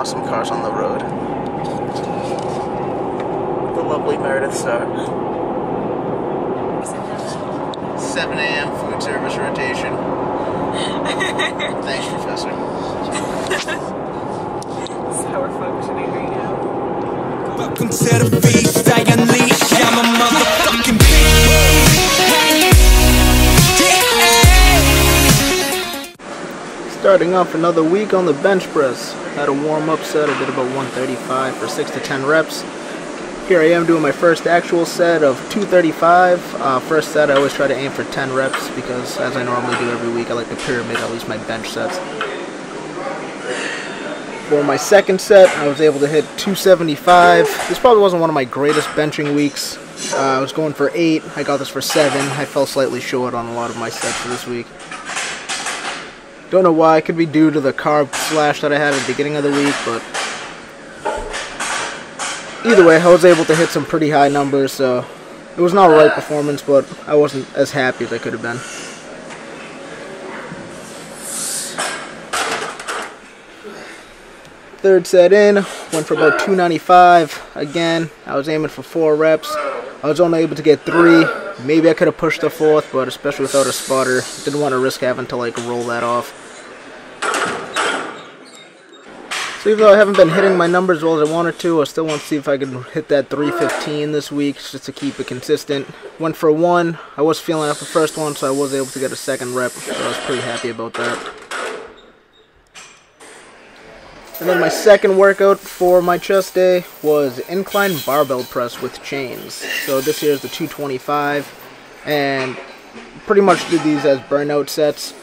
awesome cars on the road. The lovely Meredith Star. 7 a.m. food service rotation. Thanks, Professor. That's how we're functioning right now. Welcome to the feast, I unleash, I'm a motherfucking beast. Starting off another week on the bench press. Had a warm-up set, I did about 135 for 6 to 10 reps. Here I am doing my first actual set of 235. First set I always try to aim for 10 reps because, as I normally do every week, I like to pyramid at least my bench sets. For my second set, I was able to hit 275. This probably wasn't one of my greatest benching weeks. I was going for 8. I got this for 7. I fell slightly short on a lot of my sets for this week. Don't know why. It could be due to the carb slash that I had at the beginning of the week, but either way, I was able to hit some pretty high numbers, so it was not a right performance, but I wasn't as happy as I could have been. Third set in, went for about 295. Again, I was aiming for 4 reps. I was only able to get 3. Maybe I could have pushed the 4th, but especially without a spotter, didn't want to risk having to like roll that off. So even though I haven't been hitting my numbers as well as I wanted to, I still want to see if I can hit that 315 this week, just to keep it consistent. Went for 1. I was feeling out the first one, so I was able to get a second rep, so I was pretty happy about that. And then my second workout for my chest day was incline barbell press with chains. So this here is the 225, and pretty much did these as burnout sets.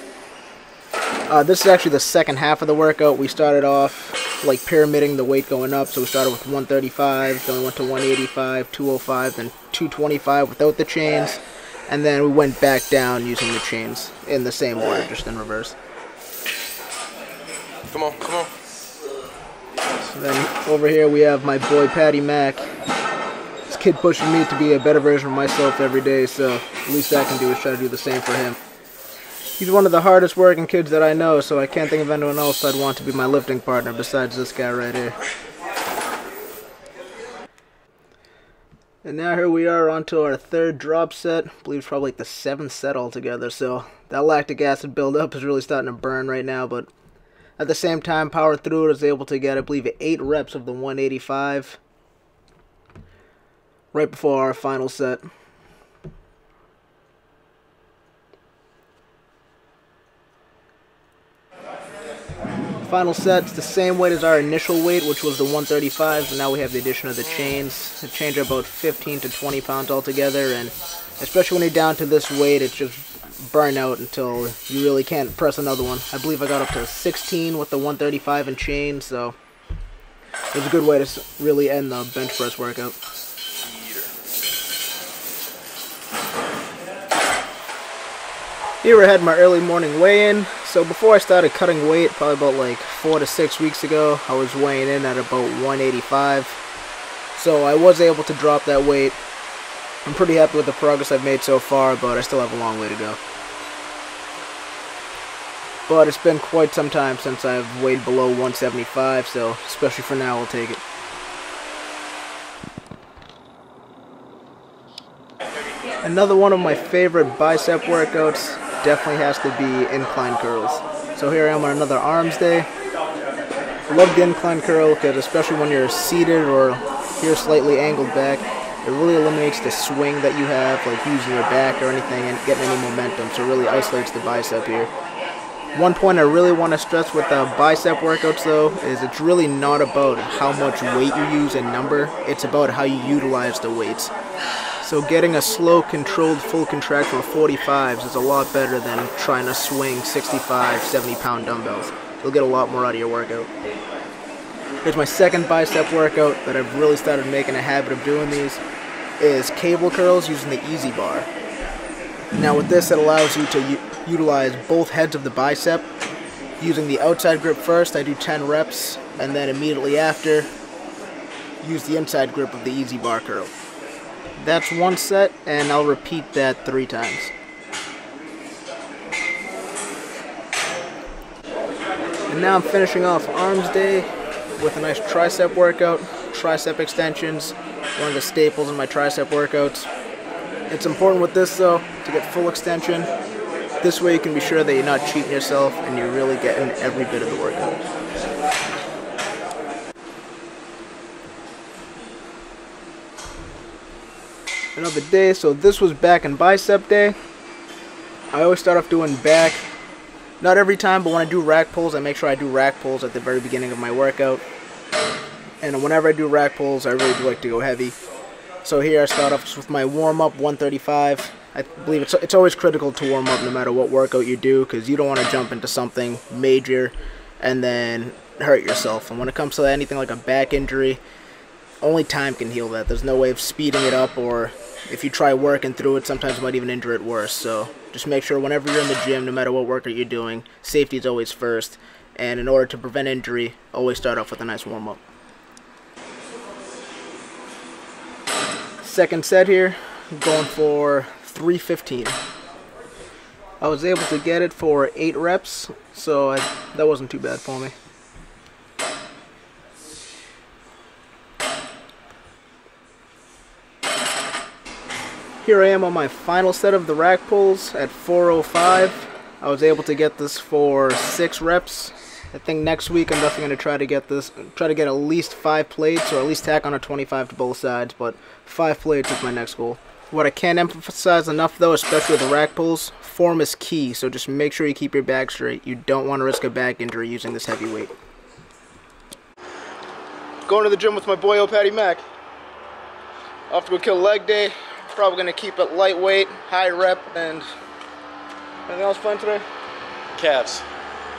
This is actually the second half of the workout. We started off like pyramiding the weight going up, so we started with 135, then we went to 185, 205, then 225 without the chains, and then we went back down using the chains in the same order, just in reverse. Come on, come on. So then over here we have my boy Patty Mac. This kid pushing me to be a better version of myself every day, so the least I can do is try to do the same for him. He's one of the hardest working kids that I know, so I can't think of anyone else I'd want to be my lifting partner besides this guy right here. And now here we are onto our third drop set. I believe it's probably like the 7th set altogether, so that lactic acid buildup is really starting to burn right now, but at the same time, powered through it, I was able to get, I believe, 8 reps of the 185 right before our final set. Final set's the same weight as our initial weight, which was the 135, and now we have the addition of the chains. The chains are about 15 to 20 pounds altogether, and especially when you're down to this weight, it's just burn out until you really can't press another one. I believe I got up to 16 with the 135 and chains, so it was a good way to really end the bench press workout. Here I had my early morning weigh-in. So before I started cutting weight, probably about like 4 to 6 weeks ago, I was weighing in at about 185. So I was able to drop that weight. I'm pretty happy with the progress I've made so far, but I still have a long way to go. But it's been quite some time since I've weighed below 175, so especially for now, I'll take it. Another one of my favorite bicep workouts definitely has to be incline curls. So here I am on another arms day. I love the incline curl because especially when you're seated or you're slightly angled back, it really eliminates the swing that you have, like using your back or anything and getting any momentum, so it really isolates the bicep here. One point I really want to stress with the bicep workouts though is it's really not about how much weight you use in number, it's about how you utilize the weights. So getting a slow, controlled, full contraction of 45s is a lot better than trying to swing 65, 70-pound dumbbells. You'll get a lot more out of your workout. Here's my second bicep workout that I've really started making a habit of doing these, is cable curls using the EZ bar. Now with this, it allows you to utilize both heads of the bicep. Using the outside grip first, I do 10 reps, and then immediately after, use the inside grip of the EZ bar curl. That's one set, and I'll repeat that 3 times. And now I'm finishing off arms day. with a nice tricep workout. Tricep extensions, one of the staples in my tricep workouts. It's important with this though to get full extension. This way you can be sure that you're not cheating yourself and you're really getting every bit of the workout. Another day, so this was back and bicep day. I always start off doing back. Not every time, but when I do rack pulls, I make sure I do rack pulls at the very beginning of my workout. And whenever I do rack pulls, I really do like to go heavy. So here I start off just with my warm-up, 135. I believe it's always critical to warm up no matter what workout you do, because you don't want to jump into something major and then hurt yourself. And when it comes to anything like a back injury, only time can heal that. There's no way of speeding it up, or if you try working through it, sometimes you might even injure it worse. So just make sure whenever you're in the gym, no matter what workout you're doing, safety is always first. And in order to prevent injury, always start off with a nice warm-up. Second set here, going for 315. I was able to get it for 8 reps, so that wasn't too bad for me. Here I am on my final set of the rack pulls at 405. I was able to get this for 6 reps. I think next week I'm definitely going to try to get at least 5 plates, or at least tack on a 25 to both sides, but 5 plates is my next goal. What I can't emphasize enough though, especially with the rack pulls, form is key, so just make sure you keep your back straight. You don't want to risk a back injury using this heavy weight. Going to the gym with my boy Patty Mac. Off to go kill leg day. Probably going to keep it lightweight, high rep, and anything else fun today? Calves.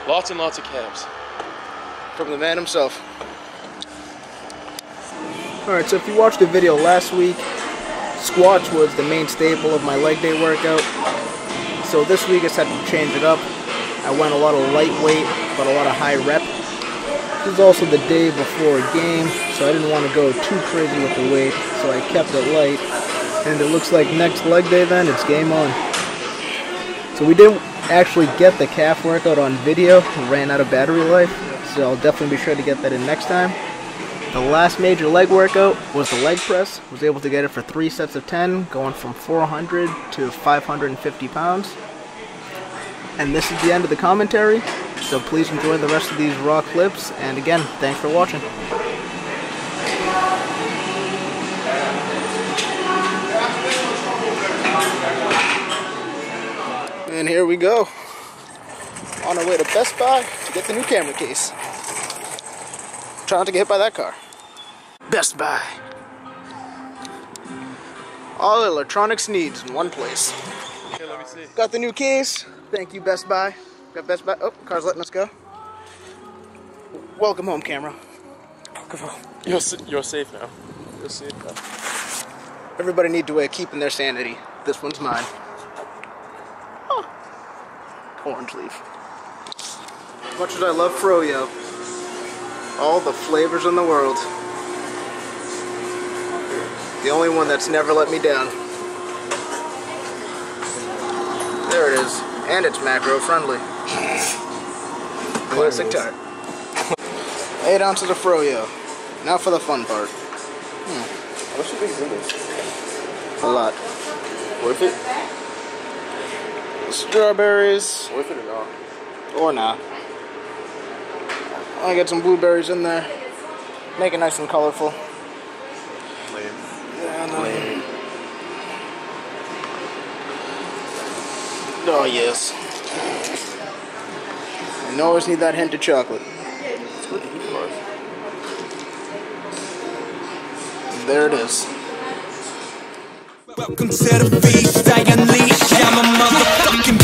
Lots and lots of calves. From the man himself. Alright, so if you watched the video last week, squats was the main staple of my leg day workout. So this week I decided to change it up. I went a lot of lightweight, but a lot of high rep. This is also the day before a game, so I didn't want to go too crazy with the weight, so I kept it light. And it looks like next leg day then, it's game on. So we didn't actually get the calf workout on video, ran out of battery life, so I'll definitely be sure to get that in next time. The last major leg workout was the leg press. Was able to get it for 3 sets of 10, going from 400 to 550 pounds. And this is the end of the commentary, so please enjoy the rest of these raw clips, and again, thanks for watching. And here we go, on our way to Best Buy to get the new camera case. Try not to get hit by that car. Best Buy. All electronics needs in one place. Okay, let me see. Got the new case. Thank you, Best Buy. Got Best Buy. Oh, car's letting us go. Welcome home, camera. Welcome home. You're safe now. You're safe now. Everybody needs a way of keeping their sanity. This one's mine. Orange leaf. As much as I love froyo, all the flavors in the world, the only one that's never let me down. There it is, and it's macro friendly. Classic tart. 8 ounces of froyo. Now for the fun part. How much do you think is in this? A lot. Worth it? Strawberries. Worth it or not? Or not. I get some blueberries in there. Make it nice and colorful. Lame. Yeah, no. Lame. Oh yes. You always need that hint of chocolate. It's what the heat was. There it is. Welcome to the feast I unleash. I'm a motherfucking